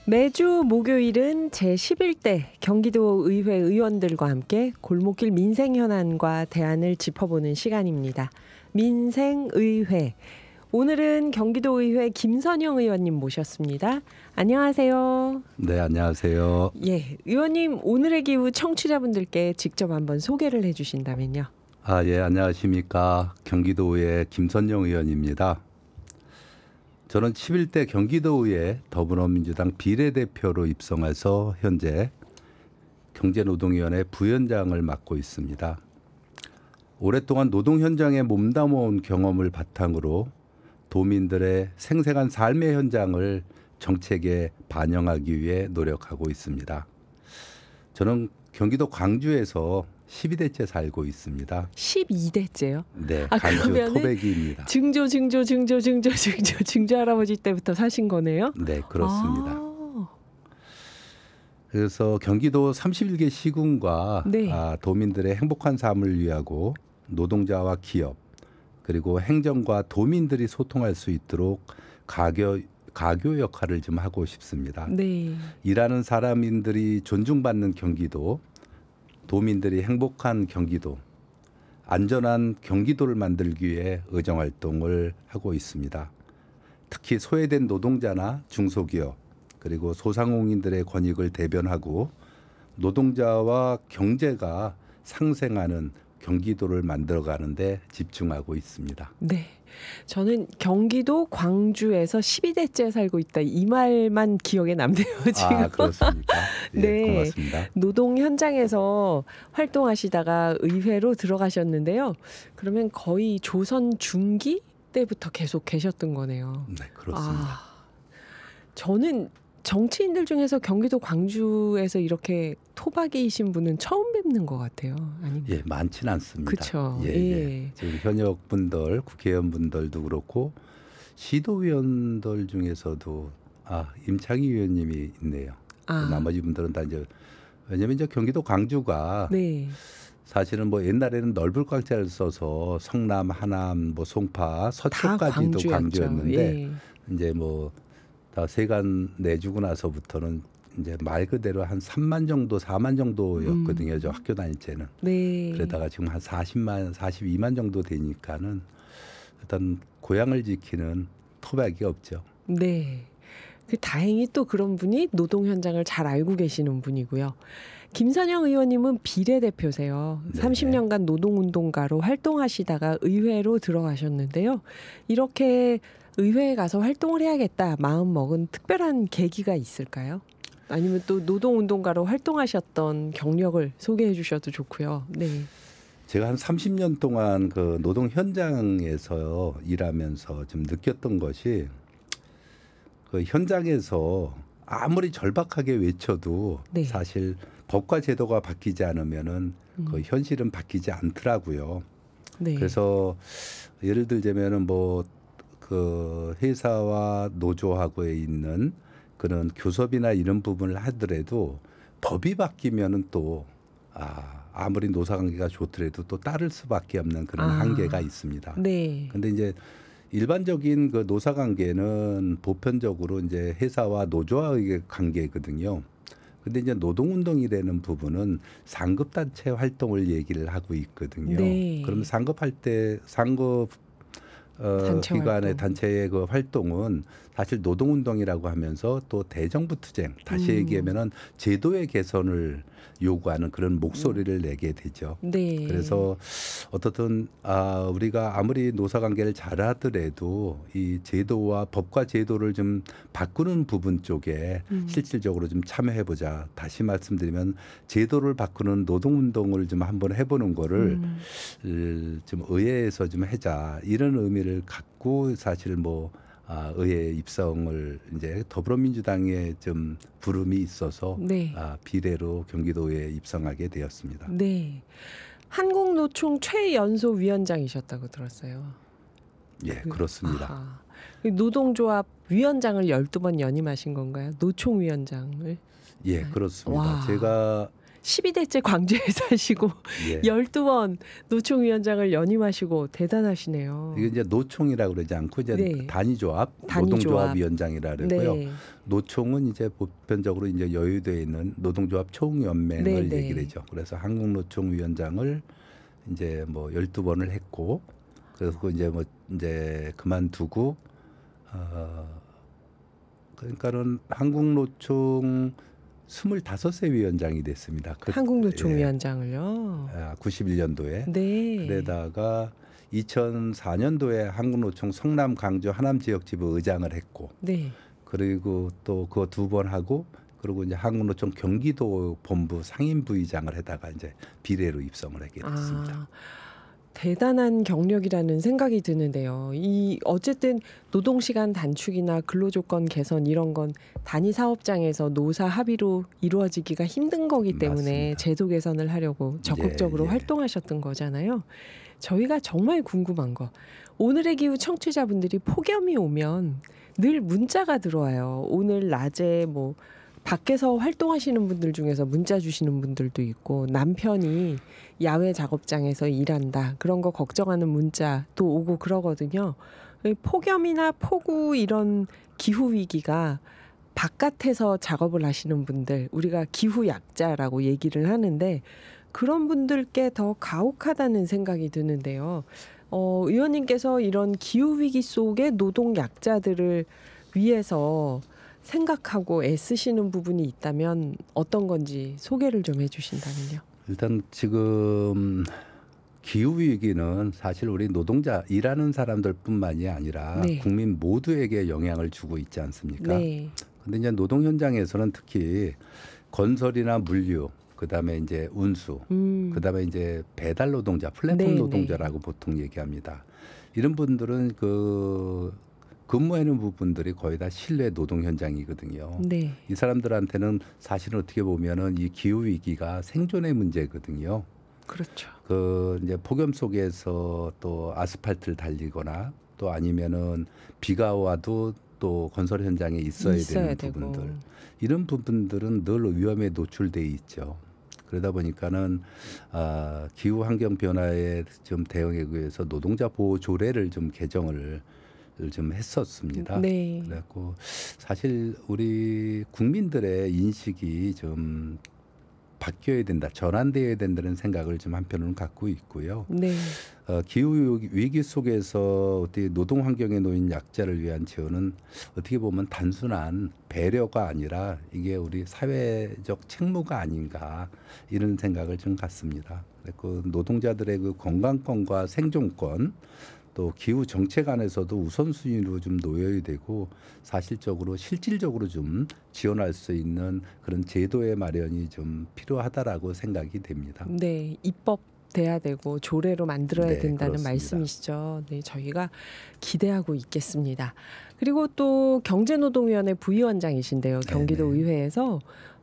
매주 목요일은 제11대 경기도 의회 의원들과 함께 골목길 민생 현안과 대안을 짚어보는 시간입니다. 민생의회. 오늘은 경기도의회 김선영 의원님 모셨습니다. 안녕하세요. 네, 안녕하세요. 예, 의원님 오늘의 기후 청취자분들께 직접 한번 소개를 해주신다면요. 예, 안녕하십니까. 경기도의회 김선영 의원입니다. 저는 11대 경기도의회 더불어민주당 비례대표로 입성해서 현재 경제노동위원회 부위원장을 맡고 있습니다. 오랫동안 노동 현장에 몸담아온 경험을 바탕으로 도민들의 생생한 삶의 현장을 정책에 반영하기 위해 노력하고 있습니다. 저는 경기도 광주에서 12대째 살고 있습니다. 12대째요? 네, 광주 토백이입니다. 증조 할아버지 때부터 사신 거네요? 네, 그렇습니다. 그래서 경기도 31개 시군과 네. 도민들의 행복한 삶을 위하고 노동자와 기업 그리고 행정과 도민들이 소통할 수 있도록 가교 역할을 좀 하고 싶습니다. 네. 일하는 사람들이 존중받는 경기도, 도민들이 행복한 경기도, 안전한 경기도를 만들기 위해 의정활동을 하고 있습니다. 특히 소외된 노동자나 중소기업 그리고 소상공인들의 권익을 대변하고 노동자와 경제가 상생하는 경기도를 만들어가는 데 집중하고 있습니다. 네. 저는 경기도 광주에서 12대째 살고 있다. 이 말만 기억에 남네요. 지금. 그렇습니까? 예, 네. 고맙습니다. 노동 현장에서 활동하시다가 의회로 들어가셨는데요. 그러면 거의 조선 중기 때부터 계속 계셨던 거네요. 네, 그렇습니다. 저는 정치인들 중에서 경기도 광주에서 이렇게 토박이이신 분은 처음 뵙는 것 같아요. 아닌가요? 예, 많지는 않습니다. 그렇죠. 예. 지금 현역 분들, 국회의원 분들도 그렇고 시도위원들 중에서도 임창희 의원님이 있네요. 나머지 분들은 다 왜냐하면 이제 경기도 광주가 네. 사실은 뭐 옛날에는 넓을 광자를 써서 성남, 하남, 뭐 송파, 서초까지도 광주였는데 예. 이제 뭐 다 세관 내주고 나서부터는 이제 말 그대로 한 3만 정도, 4만 정도였거든요. 저 학교 다닐 때는. 네. 그러다가 지금 한 40만, 42만 정도 되니까는 일단 고향을 지키는 토박이 없죠. 네. 다행히 또 그런 분이 노동 현장을 잘 알고 계시는 분이고요. 김선영 의원님은 비례대표세요. 네. 30년간 노동운동가로 활동하시다가 의회로 들어가셨는데요. 이렇게 의회에 가서 활동을 해야겠다 마음먹은 특별한 계기가 있을까요? 아니면 또 노동운동가로 활동하셨던 경력을 소개해 주셔도 좋고요. 네. 제가 한 30년 동안 그 노동 현장에서 일하면서 좀 느꼈던 것이 그 현장에서 아무리 절박하게 외쳐도 네. 사실 법과 제도가 바뀌지 않으면은 그 현실은 바뀌지 않더라고요. 네. 그래서 예를 들자면은 뭐 그 회사와 노조하고에 있는 그런 교섭이나 이런 부분을 하더라도 법이 바뀌면은 또 아무리 노사관계가 좋더라도 또 따를 수밖에 없는 그런 한계가 있습니다. 네. 근데 이제 일반적인 그 노사관계는 보편적으로 이제 회사와 노조와의 관계거든요. 근데 이제 노동운동이라는 부분은 상급단체 활동을 얘기를 하고 있거든요. 네. 그러면 상급할 때 기관의 단체의 그 활동은 사실 노동운동이라고 하면서 또 대정부 투쟁, 다시 얘기하면은 제도의 개선을 요구하는 그런 목소리를 내게 되죠. 네. 그래서 어떻든 우리가 아무리 노사관계를 잘하더라도 이 제도와 법과 제도를 좀 바꾸는 부분 쪽에 실질적으로 좀 참여해보자. 다시 말씀드리면 제도를 바꾸는 노동운동을 좀 한번 해보는 거를 좀 의회에서 좀 하자. 이런 의미를 갖고 사실 뭐 의회 입성을 이제 더불어민주당에 좀 부름이 있어서 네. 비례로 경기도에 입성하게 되었습니다. 네. 한국노총 최연소 위원장이셨다고 들었어요. 예, 그렇습니다. 노동조합 위원장을 12번 연임하신 건가요? 노총 위원장을? 예, 그렇습니다. 와. 제가 12대째 광주에 사시고 예. 12번 노총위원장을 연임하시고 대단하시네요. 이게 이제 노총이라고 그러지 않고 이제 네. 단위조합, 단위조합. 노동조합위원장이라 그러고요. 네. 노총은 이제 보편적으로 이제 여의도에 있는 노동조합 총연맹을 네, 네. 얘기를 하죠. 그래서 한국노총위원장을 이제 뭐 12번을 했고, 그래서 그 이제 뭐 이제 그만두고 그러니까는 한국노총 25세 위원장이 됐습니다. 한국노총위원장을요. 91년도에. 네. 그러다가 2004년도에 한국노총 성남, 강주, 하남 지역지부 의장을 했고, 네. 그리고 또 그거 2번 하고, 그리고 이제 한국노총 경기도 본부 상임부의장을 하다가 이제 비례로 입성을 하게 됐습니다. 대단한 경력이라는 생각이 드는데요. 이 어쨌든 노동시간 단축이나 근로조건 개선 이런 건 단위 사업장에서 노사 합의로 이루어지기가 힘든 거기 때문에 맞습니다. 제도 개선을 하려고 적극적으로 예. 활동하셨던 거잖아요. 저희가 정말 궁금한 거. 오늘의 기후 청취자분들이 폭염이 오면 늘 문자가 들어와요. 오늘 낮에 뭐 밖에서 활동하시는 분들 중에서 문자 주시는 분들도 있고, 남편이 야외 작업장에서 일한다 그런 거 걱정하는 문자도 오고 그러거든요. 폭염이나 폭우 이런 기후 위기가 바깥에서 작업을 하시는 분들, 우리가 기후 약자라고 얘기를 하는데 그런 분들께 더 가혹하다는 생각이 드는데요. 의원님께서 이런 기후 위기 속의 노동 약자들을 위해서 생각하고 애쓰시는 부분이 있다면 어떤 건지 소개를 좀 해주신다면요. 일단 지금 기후 위기는 사실 우리 노동자, 일하는 사람들뿐만이 아니라 네. 국민 모두에게 영향을 주고 있지 않습니까? 네. 근데 이제 노동 현장에서는 특히 건설이나 물류, 그다음에 이제 운수, 그다음에 이제 배달 노동자, 플랫폼 네, 노동자라고 보통 얘기합니다. 이런 분들은 근무하는 부분들이 거의 다 실내 노동 현장이거든요. 네. 이 사람들한테는 사실은 어떻게 보면은 이 기후 위기가 생존의 문제거든요. 그렇죠. 이제 폭염 속에서 또 아스팔트를 달리거나 또 아니면은 비가 와도 또 건설 현장에 있어야 되는 부분들, 이런 부분들은 늘 위험에 노출돼 있죠. 그러다 보니까는 기후 환경 변화에 좀 대응하기 위해서 노동자 보호 조례를 좀 개정을 좀 했었습니다. 네. 그래갖고 사실 우리 국민들의 인식이 좀 바뀌어야 된다, 전환되어야 된다는 생각을 좀 한편으로는 갖고 있고요. 네. 기후 위기 속에서 어떻게 노동 환경에 놓인 약자를 위한 지원은 어떻게 보면 단순한 배려가 아니라 이게 우리 사회적 책무가 아닌가, 이런 생각을 좀 갖습니다. 그 노동자들의 그 건강권과 생존권, 또 기후 정책 안에서도 우선순위로 좀 놓여야 되고, 사실적으로 실질적으로 좀 지원할 수 있는 그런 제도의 마련이 좀 필요하다라고 생각이 됩니다. 네, 입법돼야 되고 조례로 만들어야 네, 된다는 그렇습니다. 말씀이시죠. 네, 저희가 기대하고 있겠습니다. 그리고 또 경제노동위원회 부위원장이신데요. 경기도 네네. 의회에서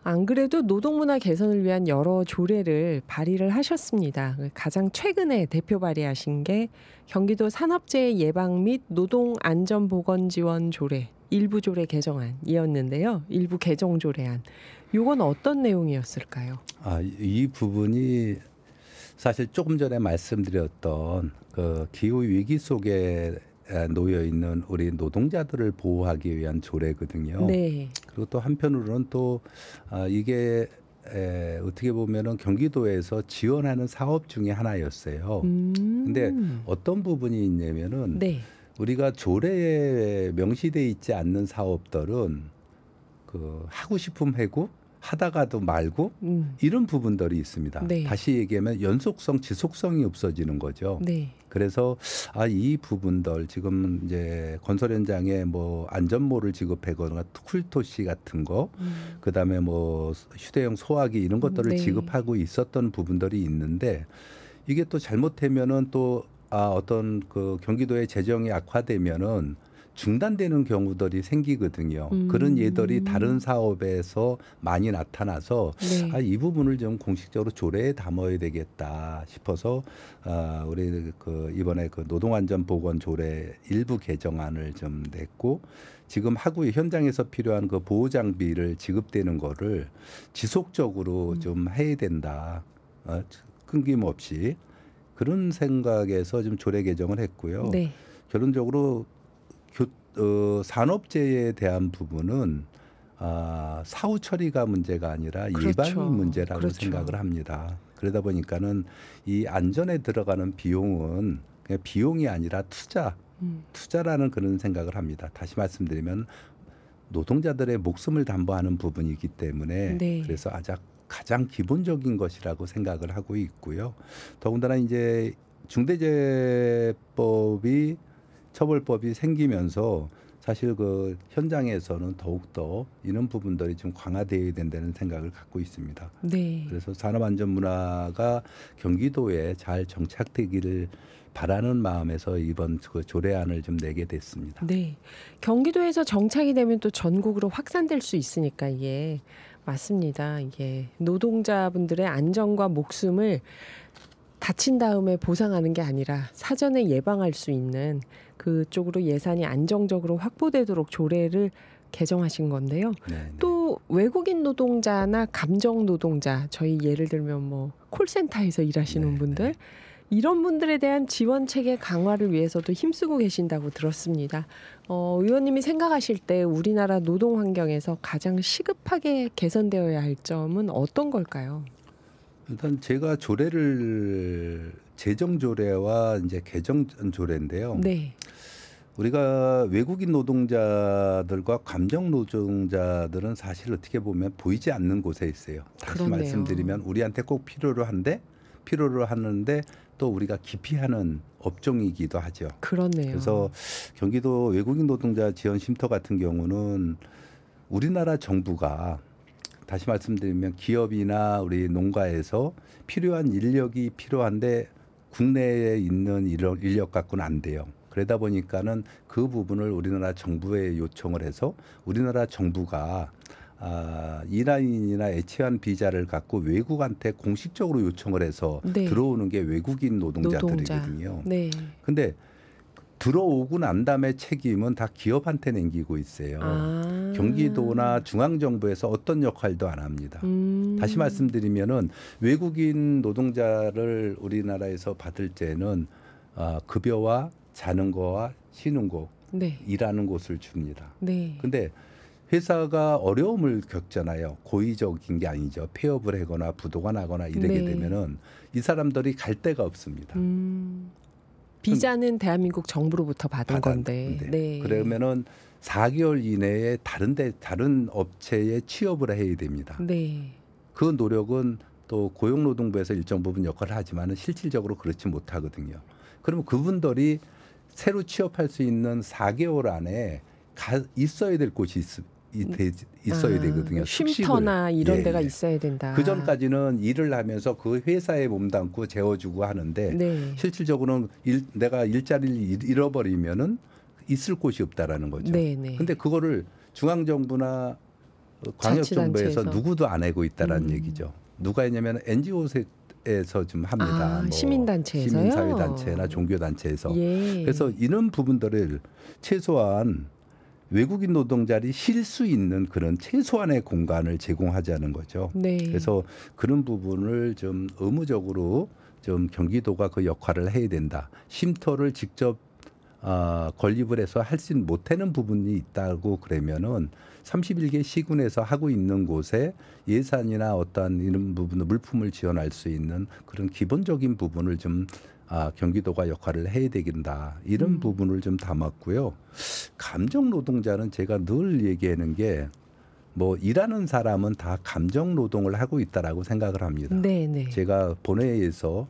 안 그래도 노동문화 개선을 위한 여러 조례를 발의를 하셨습니다. 가장 최근에 대표 발의하신 게 경기도 산업재해 예방 및 노동안전보건지원 조례 일부 조례 개정안이었는데요. 일부 개정 조례안. 요건 어떤 내용이었을까요? 이 부분이 사실 조금 전에 말씀드렸던 그 기후 위기 속에 놓여 있는 우리 노동자들을 보호하기 위한 조례거든요. 네. 그리고 또 한편으로는 또 이게 어떻게 보면은 경기도에서 지원하는 사업 중에 하나였어요. 근데 어떤 부분이 있냐면은 네. 우리가 조례에 명시돼 있지 않는 사업들은 하고 싶으면 하고 하다가도 말고 이런 부분들이 있습니다. 네. 다시 얘기하면 연속성, 지속성이 없어지는 거죠. 네. 그래서 이 부분들 지금 이제 건설 현장에 뭐 안전모를 지급하거나 쿨토시 같은 거, 그다음에 뭐 휴대용 소화기 이런 것들을 네. 지급하고 있었던 부분들이 있는데, 이게 또 잘못되면은 또 어떤 그 경기도의 재정이 악화되면은 중단되는 경우들이 생기거든요. 그런 예들이 다른 사업에서 많이 나타나서 네. 이 부분을 좀 공식적으로 조례에 담아야 되겠다 싶어서 우리 이번에 노동안전보건조례 일부 개정안을 좀 냈고 지금 하고 현장에서 필요한 그 보호 장비를 지급되는 거를 지속적으로 좀 해야 된다. 끊김없이 그런 생각에서 좀 조례 개정을 했고요. 네. 결론적으로 산업재해에 대한 부분은 사후 처리가 문제가 아니라 그렇죠. 예방이 문제라고 그렇죠. 생각을 합니다. 그러다 보니까는 이 안전에 들어가는 비용은 그냥 비용이 아니라 투자라는 그런 생각을 합니다. 다시 말씀드리면 노동자들의 목숨을 담보하는 부분이기 때문에 네. 그래서 가장 기본적인 것이라고 생각을 하고 있고요. 더군다나 이제 중대재해법이 처벌법이 생기면서 사실 그 현장에서는 더욱더 이런 부분들이 좀 강화되어야 된다는 생각을 갖고 있습니다. 네. 그래서 산업안전문화가 경기도에 잘 정착되기를 바라는 마음에서 이번 그 조례안을 좀 내게 됐습니다. 네. 경기도에서 정착이 되면 또 전국으로 확산될 수 있으니까 이게 맞습니다. 이게 노동자분들의 안전과 목숨을 다친 다음에 보상하는 게 아니라 사전에 예방할 수 있는 그쪽으로 예산이 안정적으로 확보되도록 조례를 개정하신 건데요. 네네. 또 외국인 노동자나 감정 노동자, 저희 예를 들면 뭐 콜센터에서 일하시는 네네. 분들, 이런 분들에 대한 지원 체계 강화를 위해서도 힘쓰고 계신다고 들었습니다. 의원님이 생각하실 때 우리나라 노동 환경에서 가장 시급하게 개선되어야 할 점은 어떤 걸까요? 일단 제가 조례를 제정 조례와 이제 개정 조례인데요. 네. 우리가 외국인 노동자들과 감정 노동자들은 사실 어떻게 보면 보이지 않는 곳에 있어요. 다시 그렇네요. 말씀드리면 우리한테 꼭 필요로 하는데 또 우리가 기피하는 업종이기도 하죠. 그렇네요. 그래서 경기도 외국인 노동자 지원 쉼터 같은 경우는 우리나라 정부가 다시 말씀드리면 기업이나 우리 농가에서 필요한 인력이 필요한데 국내에 있는 인력 갖고는 안 돼요. 그러다 보니까는 그 부분을 우리나라 정부에 요청을 해서 우리나라 정부가 이란인이나 에치안 비자를 갖고 외국한테 공식적으로 요청을 해서 네. 들어오는 게 외국인 노동자들이거든요. 네. 근데 들어오고 난 다음에 책임은 다 기업한테 남기고 있어요. 경기도나 중앙정부에서 어떤 역할도 안 합니다. 다시 말씀드리면은 외국인 노동자를 우리나라에서 받을 때는 급여와 자는 거와 쉬는 곳, 네. 일하는 곳을 줍니다. 네. 근데 회사가 어려움을 겪잖아요. 고의적인 게 아니죠. 폐업을 하거나 부도가 나거나 이러게 네. 되면은 이 사람들이 갈 데가 없습니다. 비자는 대한민국 정부로부터 받은 건데. 네. 그러면은 4개월 이내에 다른 업체에 취업을 해야 됩니다. 네. 그 노력은 또 고용노동부에서 일정 부분 역할을 하지만은 실질적으로 그렇지 못하거든요. 그러면 그분들이 새로 취업할 수 있는 4개월 안에 있어야 될 곳이 있어야 되거든요. 쉼터나 이런 예, 데가 예. 있어야 된다. 그 전까지는 일을 하면서 그 회사에 몸담고 재워주고 하는데 네. 실질적으로는 내가 일자리를 잃어버리면은 있을 곳이 없다라는 거죠. 네, 네. 근데 그거를 중앙정부나 광역정부에서 자치단체에서. 누구도 안 하고 있다라는 얘기죠. 누가 했냐면 NGO에서 좀 합니다. 뭐 시민단체에서요? 시민사회단체나 종교단체에서. 예. 그래서 이런 부분들을 최소한 외국인 노동자들이 쉴 수 있는 그런 최소한의 공간을 제공하자는 거죠. 네. 그래서 그런 부분을 좀 의무적으로 좀 경기도가 그 역할을 해야 된다. 쉼터를 직접 건립을 해서 할 수 못하는 부분이 있다고 그러면은 31개 시군에서 하고 있는 곳에 예산이나 어떠한 이런 부분을 물품을 지원할 수 있는 그런 기본적인 부분을 좀 경기도가 역할을 해야 되긴다. 이런 부분을 좀 담았고요. 감정 노동자는 제가 늘 얘기하는 게 뭐 일하는 사람은 다 감정 노동을 하고 있다라고 생각을 합니다. 네, 네. 제가 본회의에서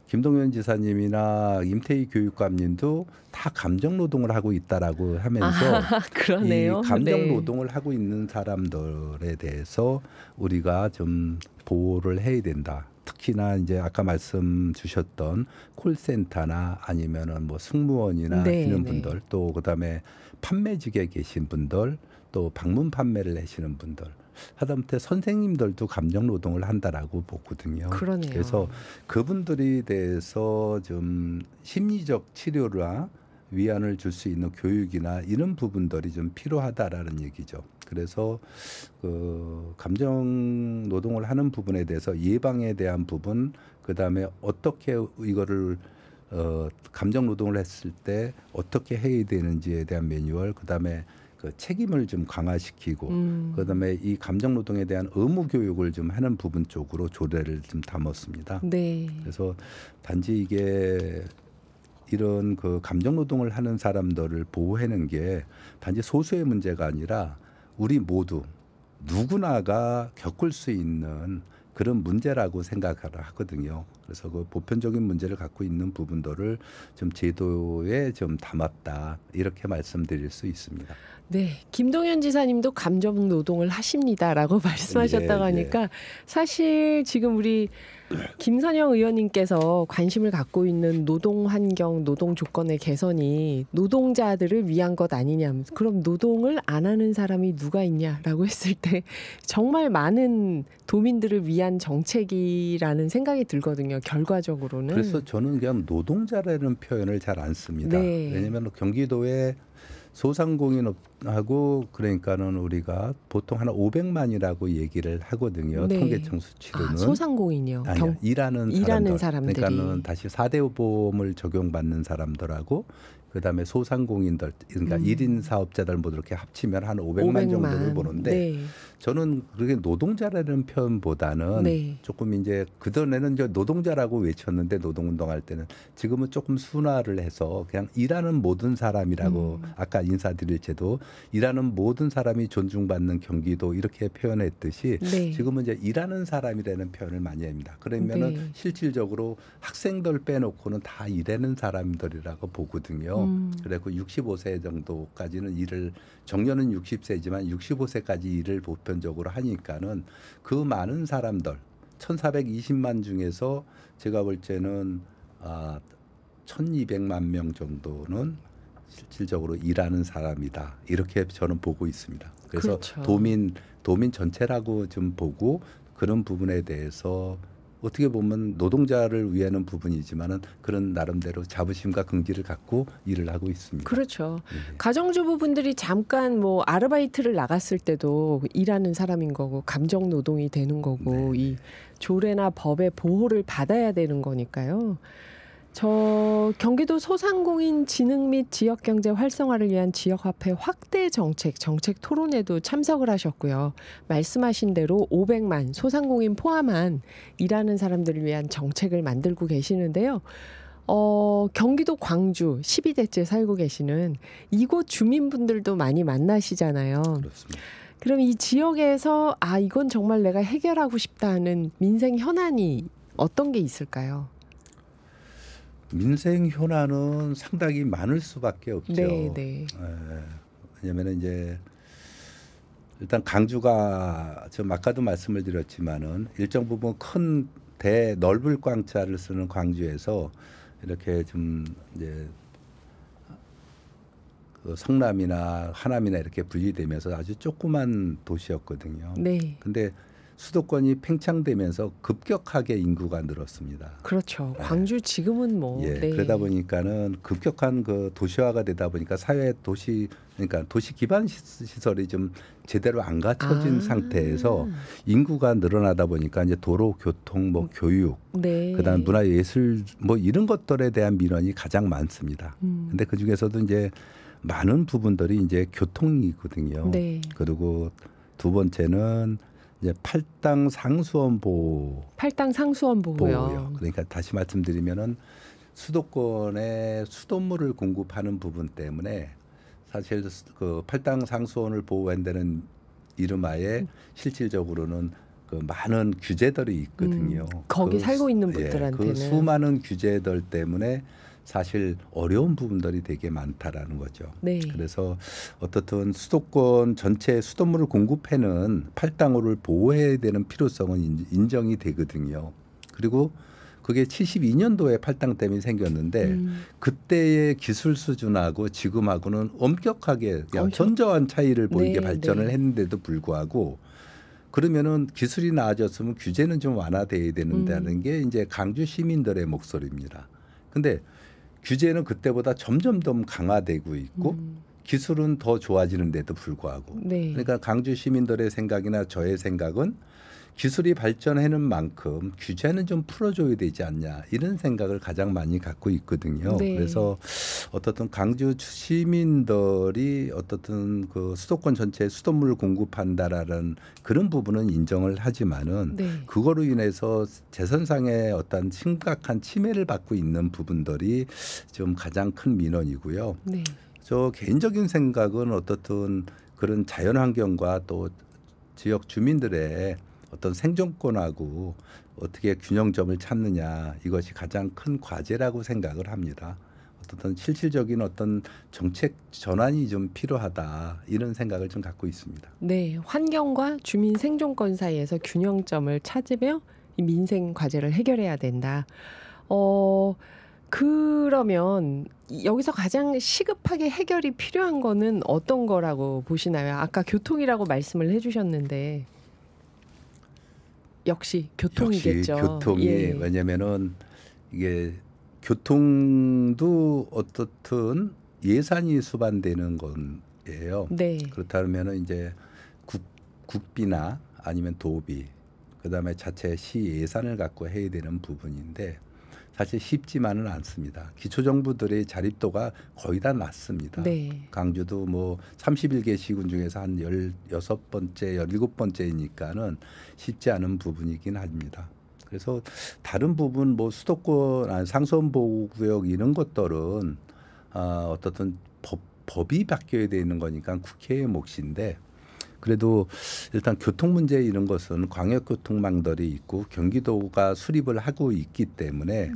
김동연 지사님이나 임태희 교육감님도 다 감정 노동을 하고 있다라고 하면서 그러네요. 이 감정 네. 노동을 하고 있는 사람들에 대해서 우리가 좀 보호를 해야 된다. 특히나 이제 아까 말씀 주셨던 콜센터나 아니면은 뭐 승무원이나 네, 이런 네. 분들, 또 그다음에 판매직에 계신 분들, 또 방문 판매를 하시는 분들, 하다못해 선생님들도 감정 노동을 한다라고 보거든요. 그러네요. 그래서 그분들에 대해서 좀 심리적 치료나 위안을 줄 수 있는 교육이나 이런 부분들이 좀 필요하다라는 얘기죠. 그래서 그 감정 노동을 하는 부분에 대해서 예방에 대한 부분, 그다음에 어떻게 이거를 감정 노동을 했을 때 어떻게 해야 되는지에 대한 매뉴얼, 그다음에 그 책임을 좀 강화시키고, 그다음에 이 감정 노동에 대한 의무 교육을 좀 하는 부분 쪽으로 조례를 좀 담았습니다. 네. 그래서 단지 이게 이런 그 감정 노동을 하는 사람들을 보호하는 게 단지 소수의 문제가 아니라 우리 모두 누구나가 겪을 수 있는 그런 문제라고 생각을 하거든요. 그래서 그 보편적인 문제를 갖고 있는 부분들을 좀 제도에 좀 담았다, 이렇게 말씀드릴 수 있습니다. 네, 김동연 지사님도 감정 노동을 하십니다라고 말씀하셨다고 예, 예. 하니까 사실 지금 우리 김선영 의원님께서 관심을 갖고 있는 노동 환경, 노동 조건의 개선이 노동자들을 위한 것 아니냐. 그럼 노동을 안 하는 사람이 누가 있냐라고 했을 때 정말 많은 도민들을 위한 정책이라는 생각이 들거든요. 결과적으로는. 그래서 저는 그냥 노동자라는 표현을 잘 안 씁니다. 네. 왜냐하면 경기도에 소상공인하고 그러니까는 우리가 보통 한 500만이라고 얘기를 하거든요. 네. 통계청 수치로는. 아, 소상공인이요. 아니요, 일하는 사람들이. 그러니까는 다시 4대 보험을 적용받는 사람들하고 그다음에 소상공인들, 그러니까 1인 사업자들 모두 이렇게 합치면 한 500만 정도를 보는데, 네. 저는 그렇게 노동자라는 표현보다는 네. 조금 이제 그전에는 이제 노동자라고 외쳤는데 노동운동할 때는, 지금은 조금 순화를 해서 그냥 일하는 모든 사람이라고, 아까 인사드릴 때도 일하는 모든 사람이 존중받는 경기도 이렇게 표현했듯이 네. 지금은 이제 일하는 사람이라는 표현을 많이 합니다. 그러면은 네. 실질적으로 학생들 빼놓고는 다 일하는 사람들이라고 보거든요. 그래서 65세 정도까지는 일을, 정년은 60세지만 65세까지 일을 보편적으로 하니까는 그 많은 사람들 1,420만 중에서 제가 볼 때는 1,200만 명 정도는 실질적으로 일하는 사람이다, 이렇게 저는 보고 있습니다. 그래서 그렇죠. 도민 전체라고 좀 보고, 그런 부분에 대해서 어떻게 보면 노동자를 위하는 부분이지만은 그런 나름대로 자부심과 긍지를 갖고 일을 하고 있습니다. 그렇죠. 네. 가정주부분들이 잠깐 뭐 아르바이트를 나갔을 때도 일하는 사람인 거고 감정 노동이 되는 거고, 네. 이 조례나 법의 보호를 받아야 되는 거니까요. 저 경기도 소상공인 진흥 및 지역경제 활성화를 위한 지역화폐 확대 정책 토론에도 참석을 하셨고요. 말씀하신 대로 500만 소상공인 포함한 일하는 사람들을 위한 정책을 만들고 계시는데요. 경기도 광주 12대째 살고 계시는 이곳 주민분들도 많이 만나시잖아요. 그렇습니다. 그럼 이 지역에서 이건 정말 내가 해결하고 싶다 하는 민생 현안이 어떤 게 있을까요? 민생 현안은 상당히 많을 수밖에 없죠. 네. 왜냐하면 이제 일단 강주가, 좀 아까도 말씀을 드렸지만은 일정 부분 큰 넓을 광자를 쓰는 광주에서 이렇게 좀 이제 그 성남이나 하남이나 이렇게 분리되면서 아주 조그만 도시였거든요. 네. 근데 수도권이 팽창되면서 급격하게 인구가 늘었습니다. 그렇죠. 광주 지금은 뭐. 예, 네. 그러다 보니까는 급격한 그 도시화가 되다 보니까 그러니까 도시 기반 시설이 좀 제대로 안 갖춰진 상태에서 인구가 늘어나다 보니까 이제 도로, 교통, 뭐 교육, 네. 그다음 문화 예술 뭐 이런 것들에 대한 민원이 가장 많습니다. 근데 그 중에서도 이제 많은 부분들이 이제 교통이거든요. 네. 그리고 두 번째는 이제 팔당 상수원 보호. 팔당 상수원 보호요. 그러니까 다시 말씀드리면은 수도권에 수돗물을 공급하는 부분 때문에 사실 그 팔당 상수원을 보호한다는 이름하에 실질적으로는 그 많은 규제들이 있거든요. 거기 살고 있는 예, 분들한테는. 그 수많은 규제들 때문에 사실 어려운 부분들이 되게 많다라는 거죠. 네. 그래서 어떻든 수도권 전체 수돗물을 공급해는 팔당호를 보호해야 되는 필요성은 인정이 되거든요. 그리고 그게 72년도에 팔당댐이 생겼는데 그때의 기술 수준하고 지금하고는 엄격하게 그냥 현저한 차이를 보이게 발전을 했는데도 불구하고 그러면은 기술이 나아졌으면 규제는 좀 완화돼야 되는다는 게 이제 강주 시민들의 목소리입니다. 근데 규제는 그때보다 점점 더 강화되고 있고 기술은 더 좋아지는데도 불구하고 그러니까 강주 시민들의 생각이나 저의 생각은 기술이 발전하는 만큼 규제는 좀 풀어줘야 되지 않냐 이런 생각을 가장 많이 갖고 있거든요. 그래서 어떻든 강주 시민들이 어떻든 그 수도권 전체에 수돗물을 공급한다라는 그런 부분은 인정을 하지만은 그거로 인해서 재선상의 어떤 심각한 침해를 받고 있는 부분들이 좀 가장 큰 민원이고요. 저 개인적인 생각은 어떻든 그런 자연환경과 또 지역 주민들의 어떤 생존권하고 어떻게 균형점을 찾느냐 이것이 가장 큰 과제라고 생각을 합니다. 어떤 실질적인 어떤 정책 전환이 좀 필요하다 이런 생각을 좀 갖고 있습니다. 네, 환경과 주민 생존권 사이에서 균형점을 찾으며 이 민생 과제를 해결해야 된다. 그러면 여기서 가장 시급하게 해결이 필요한 거는 어떤 거라고 보시나요? 아까 교통이라고 말씀을 해주셨는데. 역시 교통이겠죠. 역시 교통이 왜냐면은 이게 교통도 어떻든 예산이 수반되는 건예요. 그렇다면은 이제 국비나 아니면 도비 그다음에 자체 시 예산을 갖고 해야 되는 부분인데 사실 쉽지만은 않습니다. 기초정부들의 자립도가 거의 다 낮습니다. 강주도 뭐 31개 시군 중에서 한 16번째, 17번째이니까는 쉽지 않은 부분이긴 합니다. 그래서 다른 부분 뭐 수도권, 상수원보호구역 이런 것들은 어떻든 법이 바뀌어야 되는 거니까 국회의 몫인데 그래도 일단 교통 문제 이런 것은 광역교통망들이 있고 경기도가 수립을 하고 있기 때문에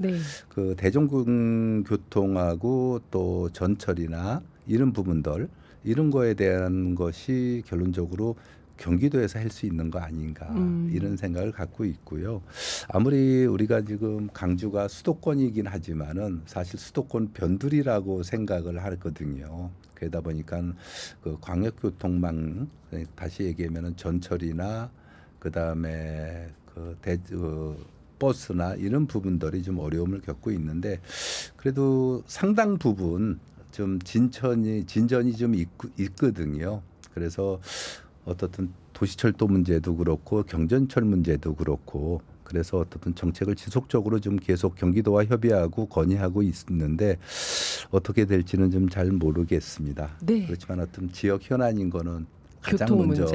그 대중교통하고 또 전철이나 이런 부분들 이런 거에 대한 것이 결론적으로 경기도에서 할 수 있는 거 아닌가 이런 생각을 갖고 있고요. 아무리 우리가 지금 강주가 수도권이긴 하지만은 사실 수도권 변두리라고 생각을 하거든요. 그러다 보니까 그 광역교통망 다시 얘기하면은 전철이나 그다음에 버스나 이런 부분들이 좀 어려움을 겪고 있는데 그래도 상당 부분 좀 진전이 좀 있거든요. 그래서 어떻든 도시철도 문제도 그렇고 경전철 문제도 그렇고 그래서 어떻든 정책을 지속적으로 좀 계속 경기도와 협의하고 건의하고 있는데 어떻게 될지는 좀 잘 모르겠습니다. 그렇지만 어떤 지역 현안인 거는 가장 먼저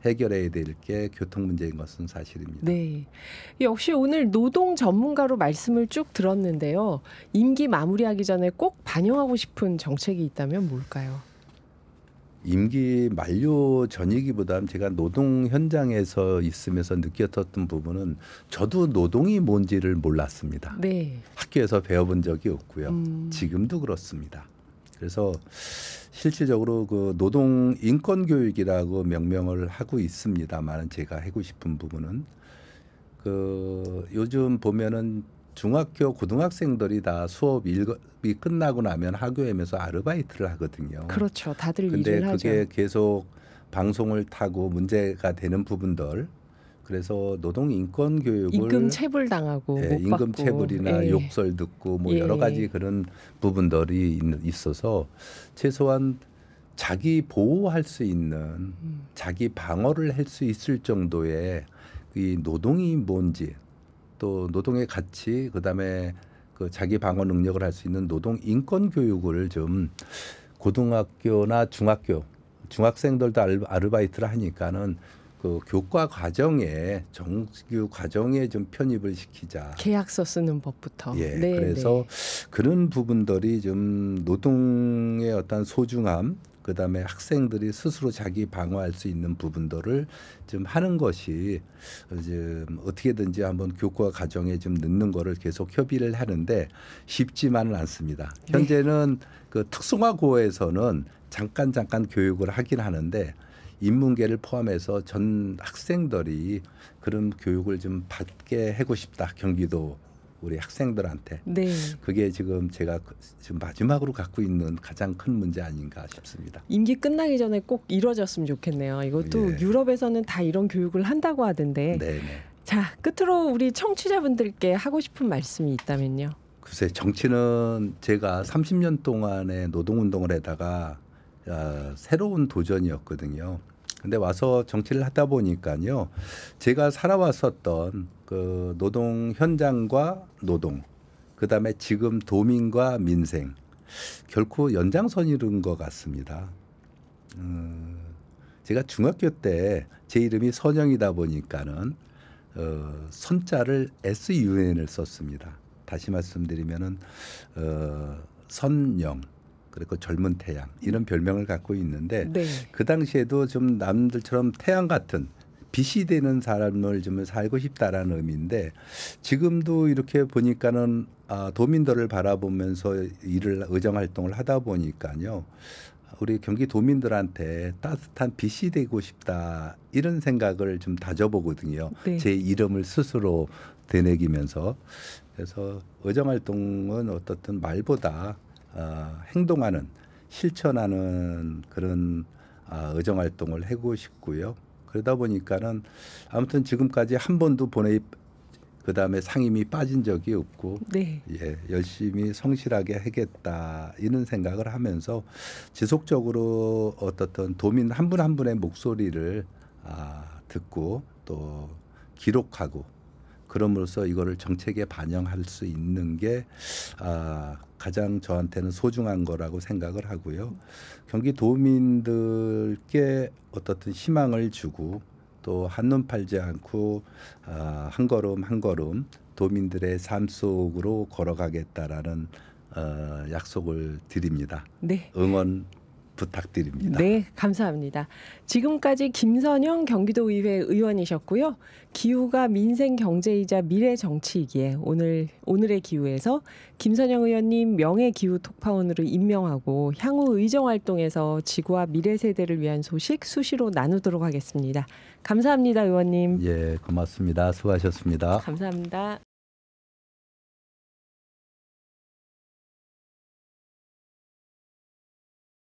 해결해야 될 게 교통 문제인 것은 사실입니다. 역시 오늘 노동 전문가로 말씀을 쭉 들었는데요. 임기 마무리하기 전에 꼭 반영하고 싶은 정책이 있다면 뭘까요? 임기 만료 전이기보다는 제가 노동 현장에서 있으면서 느꼈던 부분은 저도 노동이 뭔지를 몰랐습니다. 학교에서 배워본 적이 없고요. 지금도 그렇습니다. 그래서 실질적으로 그 노동 인권 교육이라고 명명을 하고 있습니다만 제가 하고 싶은 부분은 그 요즘 보면은 중학교 고등학생들이 다 수업이 끝나고 나면 학교에면서 아르바이트를 하거든요. 그렇죠. 다들 일을 근데 하죠. 그게 계속 방송을 타고 문제가 되는 부분들 그래서 노동 인권 교육을 임금 체불 당하고 못 임금 받고 체불이나 욕설 듣고 뭐 여러 가지 그런 부분들이 있어서 최소한 자기 보호할 수 있는 자기 방어를 할 수 있을 정도의 이 노동이 뭔지 또 노동의 가치 그다음에 그 자기 방어 능력을 할 수 있는 노동 인권 교육을 좀 고등학교나 중학생들도 아르바이트를 하니까는 그 교과 과정에 정규 과정에 좀 편입을 시키자. 계약서 쓰는 법부터. 그래서 그런 부분들이 좀 노동의 어떤 소중함 그다음에 학생들이 스스로 자기 방어할 수 있는 부분들을 좀 하는 것이 좀 어떻게든지 한번 교과 과정에 좀 넣는 거를 계속 협의를 하는데 쉽지만은 않습니다. 현재는 그 특성화고에서는 잠깐 교육을 하긴 하는데 인문계를 포함해서 전 학생들이 그런 교육을 좀 받게 하고 싶다. 경기도 우리 학생들한테. 네. 그게 지금 제가 지금 마지막으로 갖고 있는 가장 큰 문제 아닌가 싶습니다. 임기 끝나기 전에 꼭 이루어졌으면 좋겠네요. 이것도 예. 유럽에서는 다 이런 교육을 한다고 하던데. 네네. 자, 끝으로 우리 청취자분들께 하고 싶은 말씀이 있다면요. 글쎄 정치는 제가 30년 동안의 노동운동을 하다가 새로운 도전이었거든요. 근데 와서 정치를 하다 보니까요. 제가 살아왔었던 그 노동 현장과 노동, 그다음에 지금 도민과 민생 결코 연장선이른 것 같습니다. 제가 중학교 때 제 이름이 선영이다 보니까는 선자를 SUN을 썼습니다. 다시 말씀드리면은 선영 그리고 젊은 태양 이런 별명을 갖고 있는데 네. 그 당시에도 좀 남들처럼 태양 같은 빛이 되는 삶을 좀 살고 싶다라는 의미인데 지금도 이렇게 보니까는 도민들을 바라보면서 일을 의정 활동을 하다 보니까요. 우리 경기 도민들한테 따뜻한 빛이 되고 싶다 이런 생각을 좀 다져보거든요. 네. 제 이름을 스스로 되새기면서 그래서 의정 활동은 어떻든 말보다 행동하는 실천하는 그런 의정 활동을 하고 싶고요. 그러다 보니까는 아무튼 지금까지 한 번도 본회의 그다음에 상임위 빠진 적이 없고 네. 예, 열심히 성실하게 하겠다 이런 생각을 하면서 지속적으로 어떻든 도민 한 분 한 분의 목소리를 듣고 또 기록하고 그럼으로써 이거를 정책에 반영할 수 있는 게 가장 저한테는 소중한 거라고 생각을 하고요. 경기 도민들께 어떻든 희망을 주고 또 한눈 팔지 않고 한 걸음 한 걸음 도민들의 삶 속으로 걸어가겠다라는 약속을 드립니다. 네. 응원 부탁드립니다. 네, 감사합니다. 지금까지 김선영 경기도의회 의원이셨고요. 기후가 민생 경제이자 미래 정치이기에 오늘의 기후에서 김선영 의원님 명예 기후 특파원으로 임명하고 향후 의정 활동에서 지구와 미래 세대를 위한 소식 수시로 나누도록 하겠습니다. 감사합니다, 의원님. 예, 고맙습니다. 수고하셨습니다. 감사합니다.